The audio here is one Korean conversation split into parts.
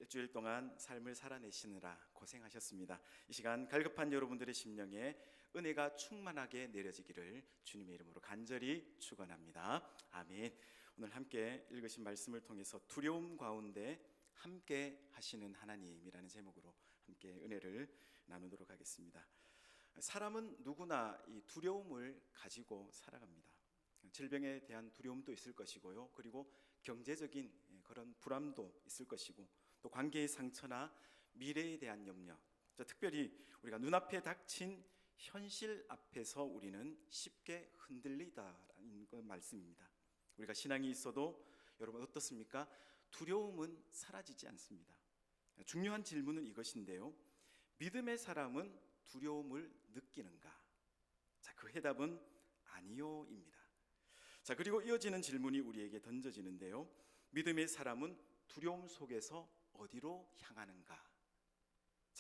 일주일 동안 삶을 살아내시느라 고생하셨습니다. 이 시간 갈급한 여러분들의 심령에 은혜가 충만하게 내려지기를 주님의 이름으로 간절히 축원합니다. 아멘. 오늘 함께 읽으신 말씀을 통해서 두려움 가운데 함께 하시는 하나님이라는 제목으로 함께 은혜를 나누도록 하겠습니다. 사람은 누구나 이 두려움을 가지고 살아갑니다. 질병에 대한 두려움도 있을 것이고요. 그리고 경제적인 그런 불안도 있을 것이고, 또 관계의 상처나 미래에 대한 염려, 특별히 우리가 눈앞에 닥친 현실 앞에서 우리는 쉽게 흔들리다라는 그 말씀입니다. 우리가 신앙이 있어도 여러분 어떻습니까? 두려움은 사라지지 않습니다. 중요한 질문은 이것인데요, 믿음의 사람은 두려움을 느끼는가? 그 해답은 아니요입니다. 그리고 이어지는 질문이 우리에게 던져지는데요, 믿음의 사람은 두려움 속에서 어디로 향하는가?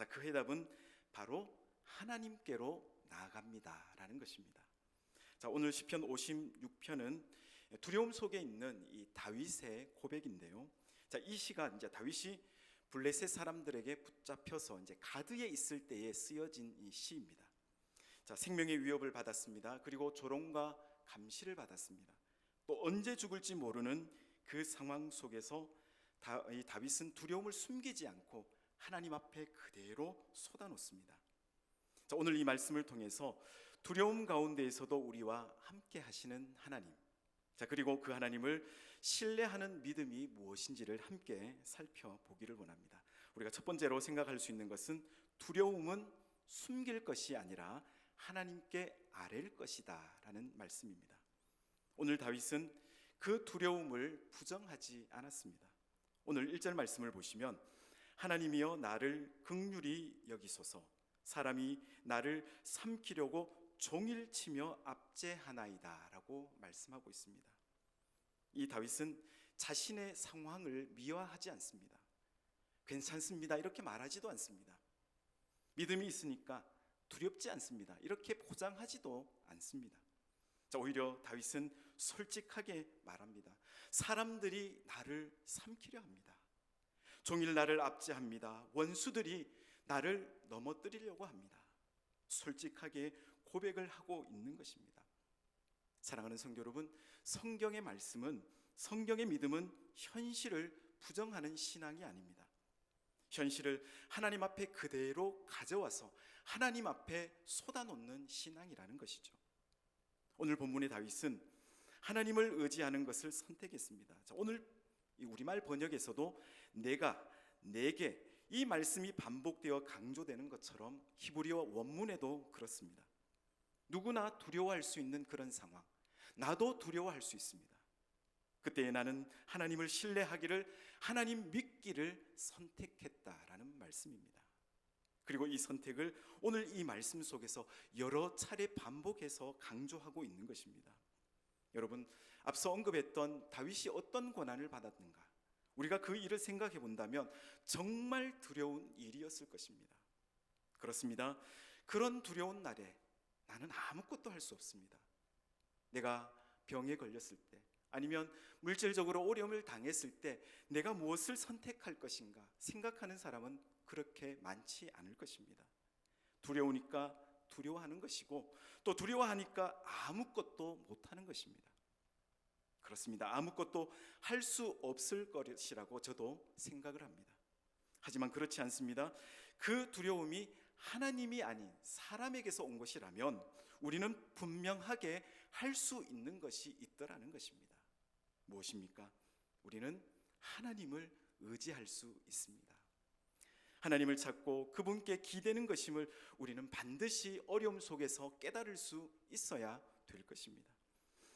그 해답은 바로 하나님께로 나아갑니다 라는 것입니다. 오늘 시편 56편은 두려움 속에 있는 이 다윗의 고백인데요, 이 시가 이제 다윗이 블레셋 사람들에게 붙잡혀서 이제 가드에 있을 때에 쓰여진 이 시입니다. 생명의 위협을 받았습니다. 그리고 조롱과 감시를 받았습니다. 또 언제 죽을지 모르는 그 상황 속에서 다윗은 두려움을 숨기지 않고 하나님 앞에 그대로 쏟아놓습니다. 오늘 이 말씀을 통해서 두려움 가운데에서도 우리와 함께 하시는 하나님, 그리고 그 하나님을 신뢰하는 믿음이 무엇인지를 함께 살펴보기를 원합니다. 우리가 첫 번째로 생각할 수 있는 것은 두려움은 숨길 것이 아니라 하나님께 아뢰일 것이다 라는 말씀입니다. 오늘 다윗은 그 두려움을 부정하지 않았습니다. 오늘 1절 말씀을 보시면 하나님이여 나를 긍휼히 여기소서, 사람이 나를 삼키려고 종일 치며 압제하나이다 라고 말씀하고 있습니다. 이 다윗은 자신의 상황을 미화하지 않습니다. 괜찮습니다 이렇게 말하지도 않습니다. 믿음이 있으니까 두렵지 않습니다 이렇게 포장하지도 않습니다. 오히려 다윗은 솔직하게 말합니다. 사람들이 나를 삼키려 합니다. 종일 나를 압제합니다. 원수들이 나를 넘어뜨리려고 합니다. 솔직하게 고백을 하고 있는 것입니다. 사랑하는 성도 여러분, 성경의 말씀은, 성경의 믿음은 현실을 부정하는 신앙이 아닙니다. 현실을 하나님 앞에 그대로 가져와서 하나님 앞에 쏟아놓는 신앙이라는 것이죠. 오늘 본문의 다윗은 하나님을 의지하는 것을 선택했습니다. 오늘 우리말 번역에서도 내가, 내게 이 말씀이 반복되어 강조되는 것처럼 히브리어 원문에도 그렇습니다. 누구나 두려워할 수 있는 그런 상황, 나도 두려워할 수 있습니다. 그때에 나는 하나님을 신뢰하기를, 하나님 믿기를 선택했다라는 말씀입니다. 그리고 이 선택을 오늘 이 말씀 속에서 여러 차례 반복해서 강조하고 있는 것입니다. 여러분, 앞서 언급했던 다윗이 어떤 고난을 받았는가, 우리가 그 일을 생각해 본다면 정말 두려운 일이었을 것입니다. 그렇습니다. 그런 두려운 날에 나는 아무것도 할 수 없습니다. 내가 병에 걸렸을 때, 아니면 물질적으로 어려움을 당했을 때 내가 무엇을 선택할 것인가 생각하는 사람은 그렇게 많지 않을 것입니다. 두려우니까 두려워하는 것이고, 또 두려워하니까 아무것도 못하는 것입니다. 그렇습니다. 아무것도 할 수 없을 것이라고 저도 생각을 합니다. 하지만 그렇지 않습니다. 그 두려움이 하나님이 아닌 사람에게서 온 것이라면 우리는 분명하게 할 수 있는 것이 있더라는 것입니다. 무엇입니까? 우리는 하나님을 의지할 수 있습니다. 하나님을 찾고 그분께 기대는 것임을 우리는 반드시 어려움 속에서 깨달을 수 있어야 될 것입니다.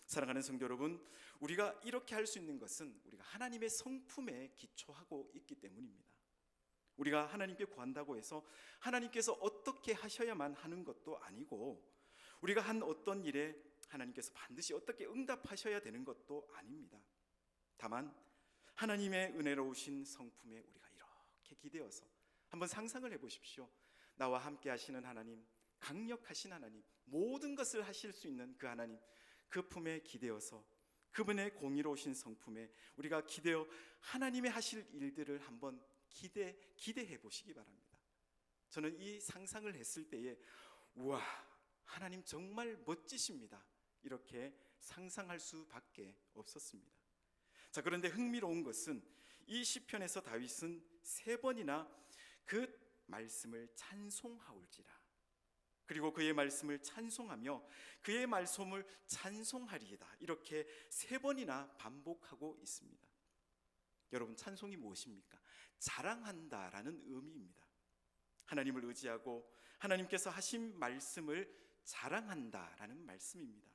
사랑하는 성도 여러분, 우리가 이렇게 할 수 있는 것은 우리가 하나님의 성품에 기초하고 있기 때문입니다. 우리가 하나님께 구한다고 해서 하나님께서 어떻게 하셔야만 하는 것도 아니고, 우리가 한 어떤 일에 하나님께서 반드시 어떻게 응답하셔야 되는 것도 아닙니다. 다만 하나님의 은혜로우신 성품에 우리가 이렇게 기대어서 한번 상상을 해보십시오. 나와 함께 하시는 하나님, 강력하신 하나님, 모든 것을 하실 수 있는 그 하나님, 그 품에 기대어서 그분의 공의로우신 성품에 우리가 기대어 하나님의 하실 일들을 한번 기대해 보시기 바랍니다. 저는 이 상상을 했을 때에 우와, 하나님 정말 멋지십니다, 이렇게 상상할 수밖에 없었습니다. 자, 그런데 흥미로운 것은 이 시편에서 다윗은 3번이나 그 말씀을 찬송하올지라, 그리고 그의 말씀을 찬송하며 그의 말씀을 찬송하리이다, 이렇게 3번이나 반복하고 있습니다. 여러분, 찬송이 무엇입니까? 자랑한다라는 의미입니다. 하나님을 의지하고 하나님께서 하신 말씀을 자랑한다라는 말씀입니다.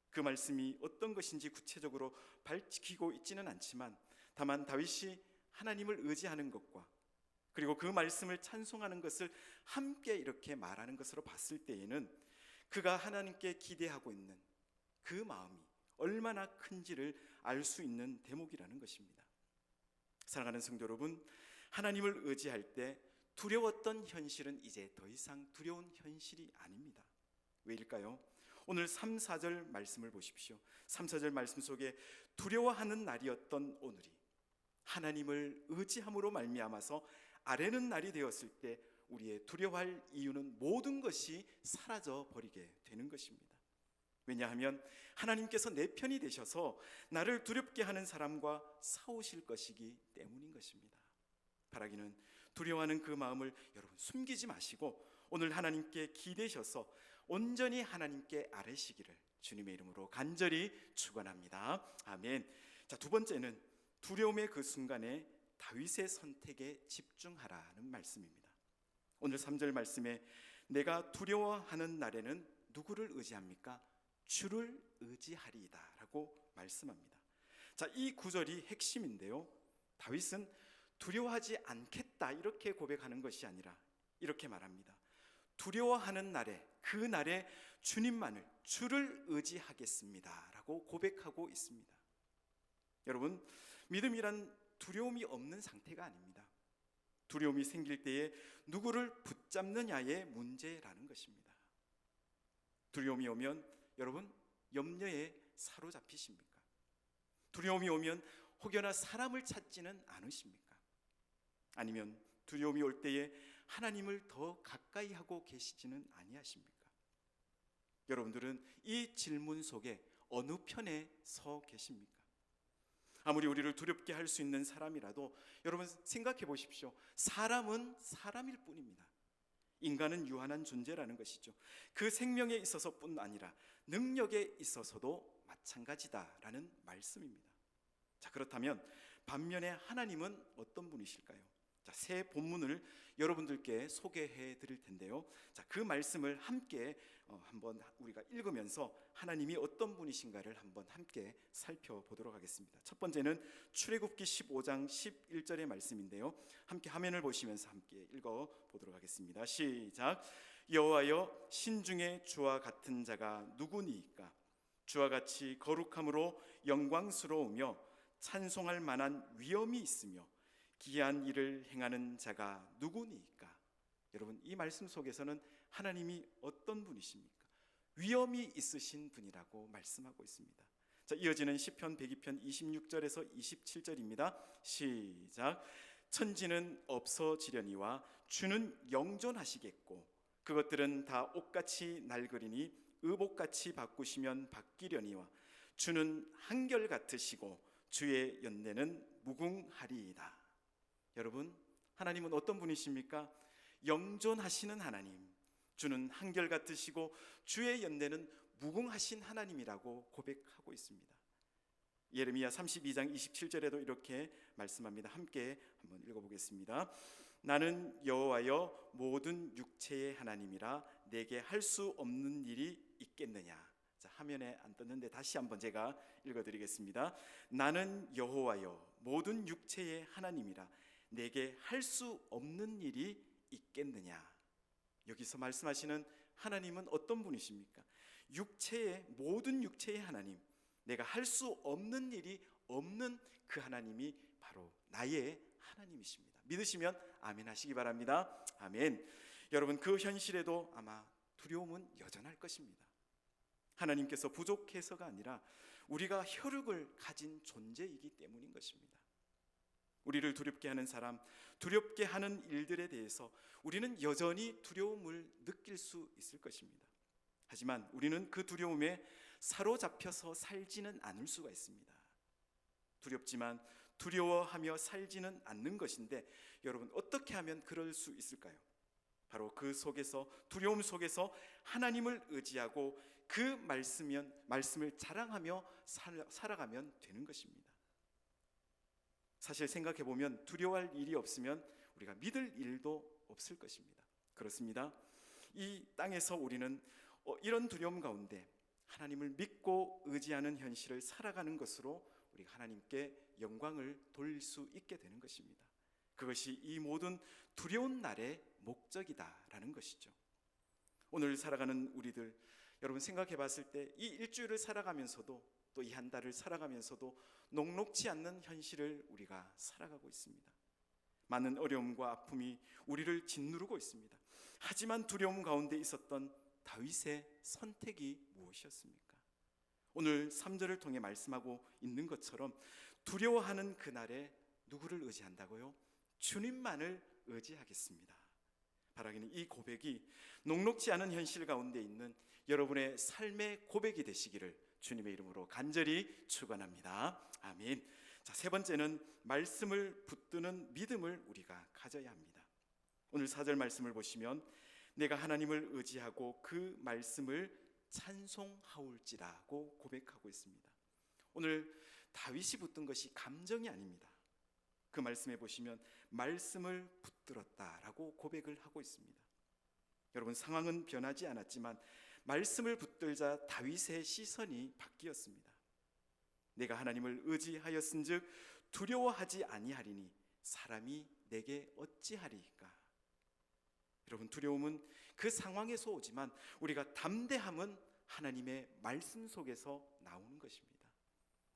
그 말씀이 어떤 것인지 구체적으로 밝히고 있지는 않지만, 다만 다윗이 하나님을 의지하는 것과 그리고 그 말씀을 찬송하는 것을 함께 이렇게 말하는 것으로 봤을 때에는 그가 하나님께 기대하고 있는 그 마음이 얼마나 큰지를 알 수 있는 대목이라는 것입니다. 사랑하는 성도 여러분, 하나님을 의지할 때 두려웠던 현실은 이제 더 이상 두려운 현실이 아닙니다. 왜일까요? 오늘 3, 4절 말씀을 보십시오. 3, 4절 말씀 속에 두려워하는 날이었던 오늘이 하나님을 의지함으로 말미암아서 아뢰는 날이 되었을 때 우리의 두려워할 이유는 모든 것이 사라져 버리게 되는 것입니다. 왜냐하면 하나님께서 내 편이 되셔서 나를 두렵게 하는 사람과 싸우실 것이기 때문인 것입니다. 바라기는 두려워하는 그 마음을 여러분 숨기지 마시고 오늘 하나님께 기대셔서 온전히 하나님께 아뢰시기를 주님의 이름으로 간절히 축원합니다. 아멘. 자, 2번째는 두려움의 그 순간에 다윗의 선택에 집중하라는 말씀입니다. 오늘 3절 말씀에 내가 두려워하는 날에는 누구를 의지합니까? 주를 의지하리이다 라고 말씀합니다. 자, 이 구절이 핵심인데요, 다윗은 두려워하지 않겠다 이렇게 고백하는 것이 아니라 이렇게 말합니다. 두려워하는 날에, 그 날에 주님만을, 주를 의지하겠습니다 라고 고백하고 있습니다. 여러분, 믿음이란 두려움이 없는 상태가 아닙니다. 두려움이 생길 때에 누구를 붙잡느냐의 문제라는 것입니다. 두려움이 오면 여러분 염려에 사로잡히십니까? 두려움이 오면 혹여나 사람을 찾지는 않으십니까? 아니면 두려움이 올 때에 하나님을 더 가까이 하고 계시지는 아니하십니까? 여러분들은 이 질문 속에 어느 편에 서 계십니까? 아무리 우리를 두렵게 할 수 있는 사람이라도 여러분 생각해 보십시오. 사람은 사람일 뿐입니다. 인간은 유한한 존재라는 것이죠. 그 생명에 있어서뿐 아니라 능력에 있어서도 마찬가지다라는 말씀입니다. 자, 그렇다면 반면에 하나님은 어떤 분이실까요? 자, 새 본문을 여러분들께 소개해 드릴 텐데요. 자, 그 말씀을 함께 한번 우리가 읽으면서 하나님이 어떤 분이신가를 한번 함께 살펴보도록 하겠습니다. 첫 번째는 출애굽기 15장 11절의 말씀인데요. 함께 화면을 보시면서 함께 읽어 보도록 하겠습니다. 시작. 여호와여, 신중에 주와 같은 자가 누구니이까? 주와 같이 거룩함으로 영광스러우며 찬송할 만한 위엄이 있으며 기이한 일을 행하는 자가 누구니이까? 여러분, 이 말씀 속에서는 하나님이 어떤 분이십니까? 위엄이 있으신 분이라고 말씀하고 있습니다. 자, 이어지는 시편 102편 26절에서 27절입니다. 시작. 천지는 없어지려니와 주는 영존하시겠고 그것들은 다 옷같이 낡으리니 의복같이 바꾸시면 바뀌려니와 주는 한결 같으시고 주의 연내는 무궁하리이다. 여러분, 하나님은 어떤 분이십니까? 영존하시는 하나님, 주는 한결 같으시고 주의 연내는 무궁하신 하나님이라고 고백하고 있습니다. 예레미야 32장 27절에도 이렇게 말씀합니다. 함께 한번 읽어보겠습니다. 나는 여호와여 모든 육체의 하나님이라 내게 할 수 없는 일이 있겠느냐. 자, 화면에 안 떴는데 다시 한번 제가 읽어드리겠습니다. 나는 여호와여 모든 육체의 하나님이라 내게 할 수 없는 일이 있겠느냐. 여기서 말씀하시는 하나님은 어떤 분이십니까? 모든 육체의 하나님, 내가 할 수 없는 일이 없는 그 하나님이 바로 나의 하나님이십니다. 믿으시면 아멘 하시기 바랍니다. 아멘. 여러분, 그 현실에도 아마 두려움은 여전할 것입니다. 하나님께서 부족해서가 아니라 우리가 혈육을 가진 존재이기 때문인 것입니다. 우리를 두렵게 하는 사람, 두렵게 하는 일들에 대해서 우리는 여전히 두려움을 느낄 수 있을 것입니다. 하지만 우리는 그 두려움에 사로잡혀서 살지는 않을 수가 있습니다. 두렵지만 두려워하며 살지는 않는 것인데, 여러분 어떻게 하면 그럴 수 있을까요? 바로 그 속에서, 두려움 속에서 하나님을 의지하고 그 말씀을 자랑하며 살아가면 되는 것입니다. 사실 생각해 보면 두려워할 일이 없으면 우리가 믿을 일도 없을 것입니다. 그렇습니다. 이 땅에서 우리는 이런 두려움 가운데 하나님을 믿고 의지하는 현실을 살아가는 것으로 우리가 하나님께 영광을 돌릴 수 있게 되는 것입니다. 그것이 이 모든 두려운 날의 목적이다라는 것이죠. 오늘 살아가는 우리들, 여러분 생각해 봤을 때 이 일주일을 살아가면서도, 또 이 한 달을 살아가면서도 녹록지 않는 현실을 우리가 살아가고 있습니다. 많은 어려움과 아픔이 우리를 짓누르고 있습니다. 하지만 두려움 가운데 있었던 다윗의 선택이 무엇이었습니까? 오늘 3절을 통해 말씀하고 있는 것처럼 두려워하는 그날에 누구를 의지한다고요? 주님만을 의지하겠습니다. 바라기는 이 고백이 녹록지 않은 현실 가운데 있는 여러분의 삶의 고백이 되시기를 주님의 이름으로 간절히 축원합니다. 아멘. 자, 세 번째는 말씀을 붙드는 믿음을 우리가 가져야 합니다. 오늘 4절 말씀을 보시면 내가 하나님을 의지하고 그 말씀을 찬송하올지라고 고백하고 있습니다. 오늘 다윗이 붙든 것이 감정이 아닙니다. 그 말씀에 보시면 말씀을 붙들었다라고 고백을 하고 있습니다. 여러분 상황은 변하지 않았지만 말씀을 붙들자 다윗의 시선이 바뀌었습니다. 내가 하나님을 의지하였은즉 두려워하지 아니하리니 사람이 내게 어찌하리까. 여러분 두려움은 그 상황에서 오지만 우리가 담대함은 하나님의 말씀 속에서 나오는 것입니다.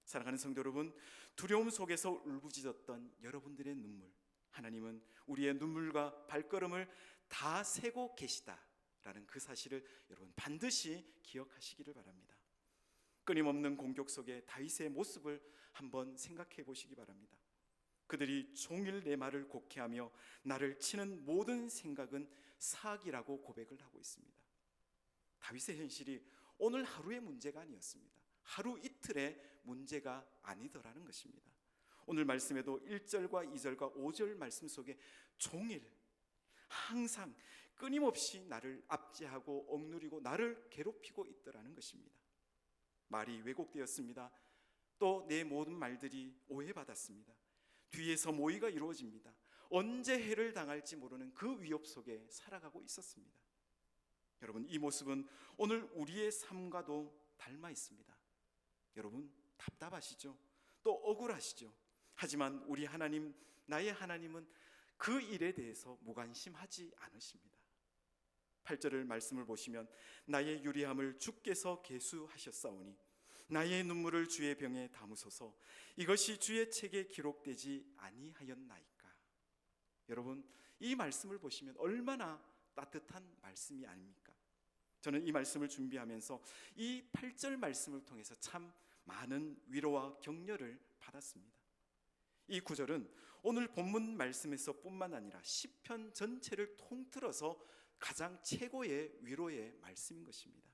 사랑하는 성도 여러분, 두려움 속에서 울부짖었던 여러분들의 눈물, 하나님은 우리의 눈물과 발걸음을 다 세고 계시다라는 그 사실을 여러분 반드시 기억하시기를 바랍니다. 끊임없는 공격 속에 다윗의 모습을 한번 생각해 보시기 바랍니다. 그들이 종일 내 말을 곡해하며 나를 치는 모든 생각은 사악이라고 고백을 하고 있습니다. 다윗의 현실이 오늘 하루의 문제가 아니었습니다. 하루 이틀의 문제가 아니더라는 것입니다. 오늘 말씀에도 1절과 2절과 5절 말씀 속에 종일 항상 끊임없이 나를 압제하고 억누르고 나를 괴롭히고 있더라는 것입니다. 말이 왜곡되었습니다. 또 내 모든 말들이 오해받았습니다. 뒤에서 모의가 이루어집니다. 언제 해를 당할지 모르는 그 위협 속에 살아가고 있었습니다. 여러분 이 모습은 오늘 우리의 삶과도 닮아 있습니다. 여러분 답답하시죠? 또 억울하시죠? 하지만 우리 하나님, 나의 하나님은 그 일에 대해서 무관심하지 않으십니다. 8절을 말씀을 보시면 나의 유리함을 주께서 계수하셨사오니 나의 눈물을 주의 병에 담으소서 이것이 주의 책에 기록되지 아니하였나이까. 여러분 이 말씀을 보시면 얼마나 따뜻한 말씀이 아닙니까? 저는 이 말씀을 준비하면서 이 8절 말씀을 통해서 참 많은 위로와 격려를 받았습니다. 이 구절은 오늘 본문 말씀에서 뿐만 아니라 시편 전체를 통틀어서 가장 최고의 위로의 말씀인 것입니다.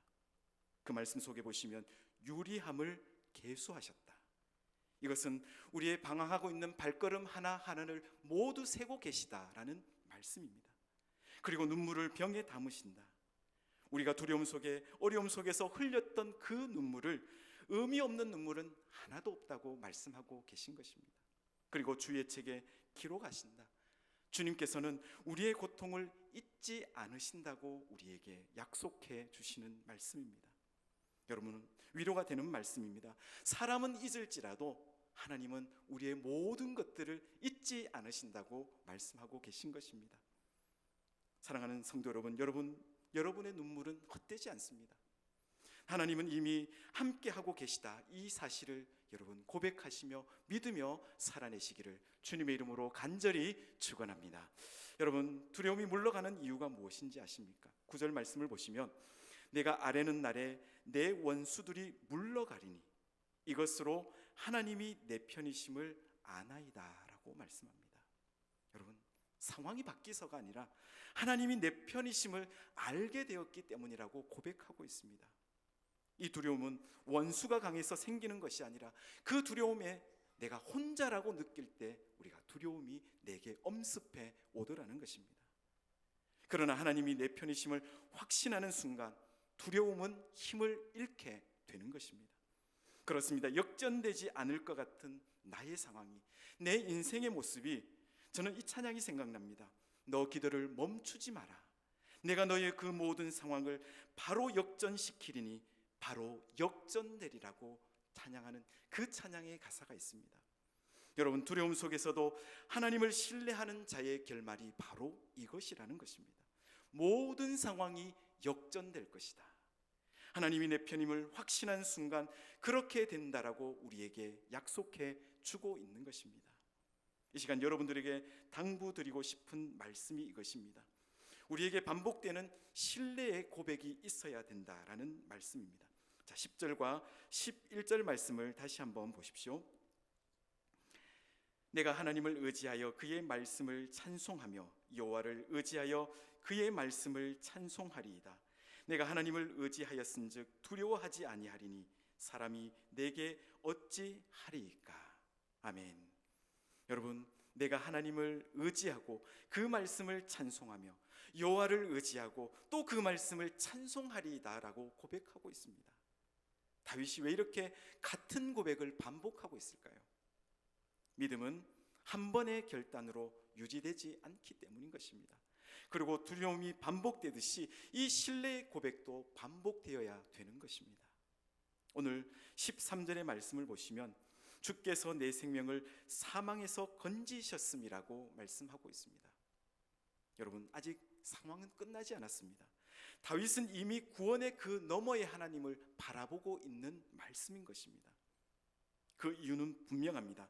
그 말씀 속에 보시면 유리함을 계수하셨다. 이것은 우리의 방황하고 있는 발걸음 하나하나를 모두 세고 계시다라는 말씀입니다. 그리고 눈물을 병에 담으신다. 우리가 두려움 속에 어려움 속에서 흘렸던 그 눈물을 의미 없는 눈물은 하나도 없다고 말씀하고 계신 것입니다. 그리고 주의 책에 기록하신다. 주님께서는 우리의 고통을 잊지 않으신다고 우리에게 약속해 주시는 말씀입니다. 여러분은 위로가 되는 말씀입니다. 사람은 잊을지라도 하나님은 우리의 모든 것들을 잊지 않으신다고 말씀하고 계신 것입니다. 사랑하는 성도 여러분, 여러분의 눈물은 헛되지 않습니다. 하나님은 이미 함께하고 계시다. 이 사실을 여러분 고백하시며 믿으며 살아내시기를 주님의 이름으로 간절히 축원합니다. 여러분 두려움이 물러가는 이유가 무엇인지 아십니까? 9절 말씀을 보시면 내가 아뢰는 날에 내 원수들이 물러가리니 이것으로 하나님이 내 편이심을 아나이다 라고 라고 말씀합니다. 여러분, 상황이 바뀌서가 아니라 하나님이 내 편이심을 알게 되었기 때문이라고 고백하고 있습니다. 이 두려움은 원수가 강해서 생기는 것이 아니라 그 두려움에 내가 혼자라고 느낄 때 우리가 두려움이 내게 엄습해 오더라는 것입니다. 그러나 하나님이 내 편이심을 확신하는 순간 두려움은 힘을 잃게 되는 것입니다. 그렇습니다. 역전되지 않을 것 같은 나의 상황이, 내 인생의 모습이, 저는 이 찬양이 생각납니다. 너 기도를 멈추지 마라. 내가 너의 그 모든 상황을 바로 역전시키리니 바로 역전되리라고 찬양하는 그 찬양의 가사가 있습니다. 여러분, 두려움 속에서도 하나님을 신뢰하는 자의 결말이 바로 이것이라는 것입니다. 모든 상황이 역전될 것이다. 하나님이 내 편임을 확신한 순간 그렇게 된다라고 우리에게 약속해 주고 있는 것입니다. 이 시간 여러분들에게 당부드리고 싶은 말씀이 이것입니다. 우리에게 반복되는 신뢰의 고백이 있어야 된다라는 말씀입니다. 자, 10절과 11절 말씀을 다시 한번 보십시오. 내가 하나님을 의지하여 그의 말씀을 찬송하며 여호와를 의지하여 그의 말씀을 찬송하리이다. 내가 하나님을 의지하였은즉 두려워하지 아니하리니 사람이 내게 어찌 하리이까. 아멘. 여러분, 내가 하나님을 의지하고 그 말씀을 찬송하며 여호와를 의지하고 또 그 말씀을 찬송하리이다라고 고백하고 있습니다. 다윗이 왜 이렇게 같은 고백을 반복하고 있을까요? 믿음은 한 번의 결단으로 유지되지 않기 때문인 것입니다. 그리고 두려움이 반복되듯이 이 신뢰의 고백도 반복되어야 되는 것입니다. 오늘 13절의 말씀을 보시면 주께서 내 생명을 사망에서 건지셨음이라고 말씀하고 있습니다. 여러분, 아직 상황은 끝나지 않았습니다. 다윗은 이미 구원의 그 너머의 하나님을 바라보고 있는 말씀인 것입니다. 그 이유는 분명합니다.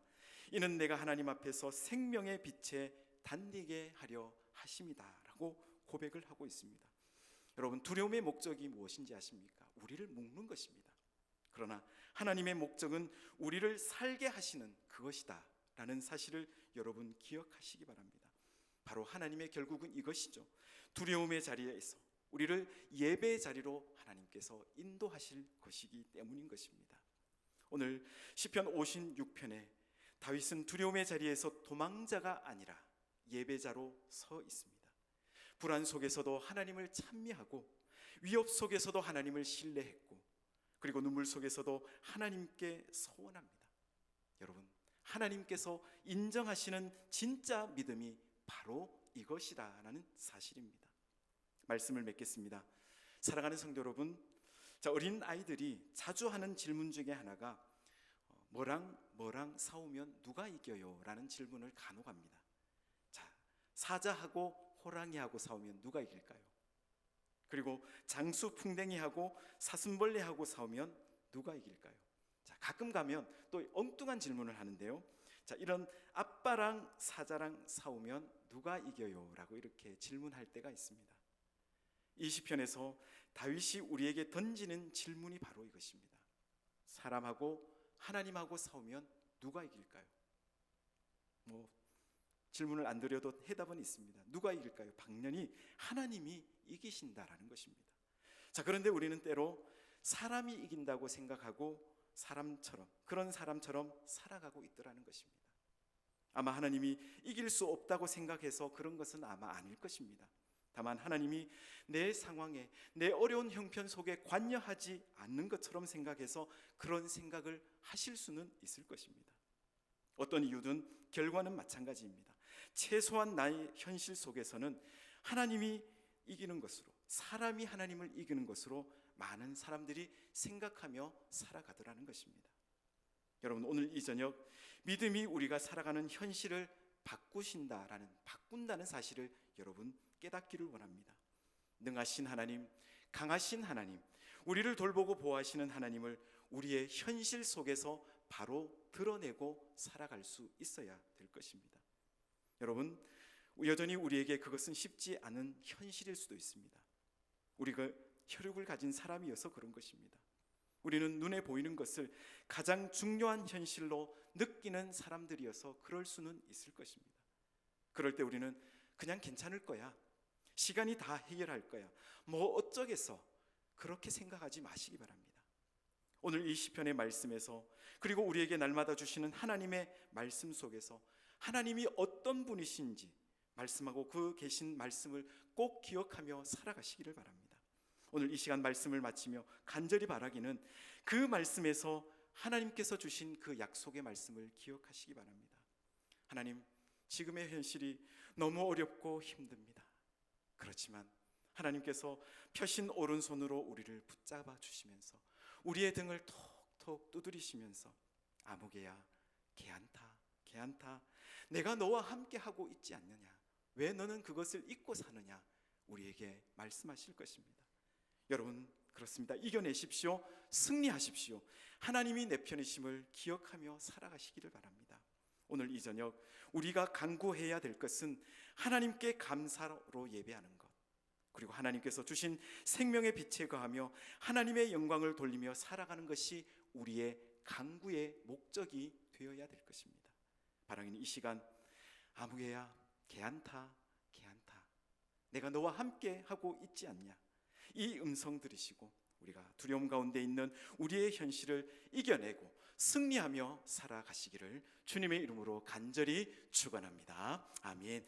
이는 내가 하나님 앞에서 생명의 빛에 단디게 하려 하심이다라고 고백을 하고 있습니다. 여러분, 두려움의 목적이 무엇인지 아십니까? 우리를 묶는 것입니다. 그러나 하나님의 목적은 우리를 살게 하시는 그것이다 라는 사실을 여러분 기억하시기 바랍니다. 바로 하나님의 결국은 이것이죠. 두려움의 자리에서 우리를 예배의 자리로 하나님께서 인도하실 것이기 때문인 것입니다. 오늘 시편 56편에 다윗은 두려움의 자리에서 도망자가 아니라 예배자로 서 있습니다. 불안 속에서도 하나님을 찬미하고 위협 속에서도 하나님을 신뢰했고 그리고 눈물 속에서도 하나님께 서원합니다. 여러분, 하나님께서 인정하시는 진짜 믿음이 바로 이것이다라는 사실입니다. 말씀을 맺겠습니다. 사랑하는 성도 여러분, 자, 어린 아이들이 자주 하는 질문 중에 하나가 뭐랑 싸우면 누가 이겨요? 라는 질문을 간혹 합니다. 자, 사자하고 호랑이하고 싸우면 누가 이길까요? 그리고 장수풍뎅이하고 사슴벌레하고 싸우면 누가 이길까요? 자, 가끔 가면 또 엉뚱한 질문을 하는데요. 자, 이런 아빠랑 사자랑 싸우면 누가 이겨요? 라고 이렇게 질문할 때가 있습니다. 이 시편에서 다윗이 우리에게 던지는 질문이 바로 이것입니다. 사람하고 하나님하고 싸우면 누가 이길까요? 질문을 안 드려도 해답은 있습니다. 누가 이길까요? 당연히 하나님이 이기신다라는 것입니다. 자, 그런데 우리는 때로 사람이 이긴다고 생각하고 그런 사람처럼 살아가고 있더라는 것입니다. 아마 하나님이 이길 수 없다고 생각해서 그런 것은 아마 아닐 것입니다. 다만 하나님이 내 상황에, 내 어려운 형편 속에 관여하지 않는 것처럼 생각해서 그런 생각을 하실 수는 있을 것입니다. 어떤 이유든 결과는 마찬가지입니다. 최소한 나의 현실 속에서는 하나님이 이기는 것으로, 사람이 하나님을 이기는 것으로 많은 사람들이 생각하며 살아가더라는 것입니다. 여러분, 오늘 이 저녁 믿음이 우리가 살아가는 현실을 바꾼다는 사실을 여러분 깨닫기를 원합니다. 능하신 하나님, 강하신 하나님, 우리를 돌보고 보호하시는 하나님을 우리의 현실 속에서 바로 드러내고 살아갈 수 있어야 될 것입니다. 여러분, 여전히 우리에게 그것은 쉽지 않은 현실일 수도 있습니다. 우리가 혈육을 가진 사람이어서 그런 것입니다. 우리는 눈에 보이는 것을 가장 중요한 현실로 느끼는 사람들이어서 그럴 수는 있을 것입니다. 그럴 때 우리는 그냥 괜찮을 거야, 시간이 다 해결할 거야, 뭐 어쩌겠어, 그렇게 생각하지 마시기 바랍니다. 오늘 이 시편의 말씀에서, 그리고 우리에게 날마다 주시는 하나님의 말씀 속에서 하나님이 어떤 분이신지 말씀하고 그 계신 말씀을 꼭 기억하며 살아가시기를 바랍니다. 오늘 이 시간 말씀을 마치며 간절히 바라기는 그 말씀에서 하나님께서 주신 그 약속의 말씀을 기억하시기 바랍니다. 하나님, 지금의 현실이 너무 어렵고 힘듭니다. 그렇지만 하나님께서 펴신 오른손으로 우리를 붙잡아 주시면서 우리의 등을 톡톡 두드리시면서 아무개야, 개안타, 개안타, 내가 너와 함께 하고 있지 않느냐, 왜 너는 그것을 잊고 사느냐, 우리에게 말씀하실 것입니다. 여러분, 그렇습니다. 이겨내십시오. 승리하십시오. 하나님이 내 편이심을 기억하며 살아가시기를 바랍니다. 오늘 이 저녁 우리가 간구해야 될 것은 하나님께 감사로 예배하는 것, 그리고 하나님께서 주신 생명의 빛에 거하며 하나님의 영광을 돌리며 살아가는 것이 우리의 간구의 목적이 되어야 될 것입니다. 바라기는 이 시간 아무개야, 개안타, 개안타, 내가 너와 함께 하고 있지 않냐, 이 음성 들으시고 우리가 두려움 가운데 있는 우리의 현실을 이겨내고 승리하며 살아가시기를 주님의 이름으로 간절히 축원합니다. 아멘.